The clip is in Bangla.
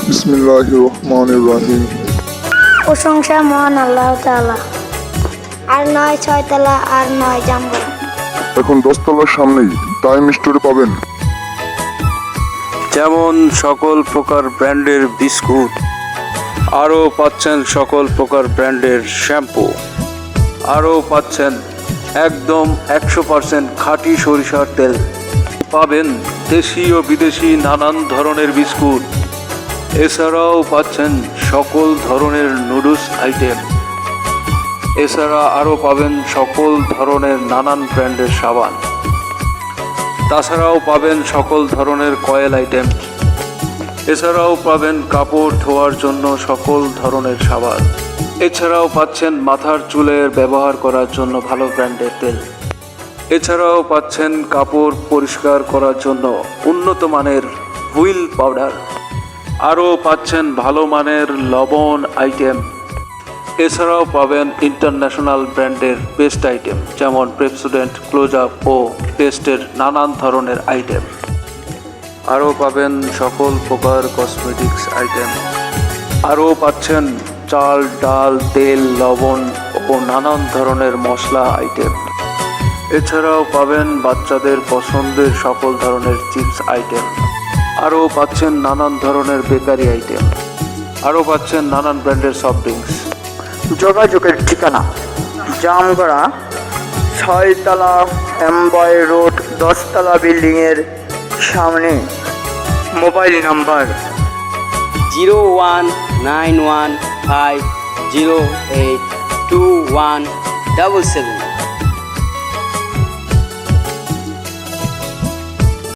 বিসমিল্লাহির রহমানির রহিম। প্রশংসা মহান আল্লাহ তাআলা। আর নয় ছয়তলা আর নয় জাম্বুরা। এখন 10 তলার সামনেই টাইম স্টোরে পাবেন যেমন সকল প্রকার ব্র্যান্ডের বিস্কুট, আরও পাচ্ছেন সকল প্রকার ব্র্যান্ডের শ্যাম্পু, আরও পাচ্ছেন একদম 100% খাঁটি সরিষার তেল, পাবেন দেশি ও বিদেশি নানান ধরনের বিস্কুট, এছাড়াও পাচ্ছেন সকল ধরনের নুডলস আইটেম, এছাড়া আরও পাবেন সকল ধরনের নানান ব্র্যান্ডের সাবান, তাছাড়াও পাবেন সকল ধরনের কয়েল আইটেম, এছাড়াও পাবেন কাপড় ধোয়ার জন্য সকল ধরনের সাবান, এছাড়াও পাচ্ছেন মাথার চুলের ব্যবহার করার জন্য ভালো ব্র্যান্ডের তেল, এছাড়াও পাচ্ছেন কাপড় পরিষ্কার করার জন্য উন্নত মানের হুইল পাউডার, আরও পাচ্ছেন ভালো মানের লবণ আইটেম, এছাড়াও পাবেন ইন্টারন্যাশনাল ব্র্যান্ডের পেস্ট আইটেম যেমন পেপসোডেন্ট, ক্লোজ আপ ও পেস্টের নানান ধরনের আইটেম, আরও পাবেন সকল প্রকার কসমেটিক্স আইটেম, আরও পাচ্ছেন চাল, ডাল, তেল, লবণ ও নানান ধরনের মশলা আইটেম, এছাড়াও পাবেন বাচ্চাদের পছন্দের সকল ধরনের চিপস আইটেম, আরও পাচ্ছেন নানান ধরনের বেকারি আইটেম, আরও পাচ্ছেন নানান ব্র্যান্ডের সফট ড্রিঙ্কস। যোগাযোগের ঠিকানা জামগড়া 6তলা এমবয় রোড, 10তলা বিল্ডিংয়ের সামনে। Mobile number 019150821777।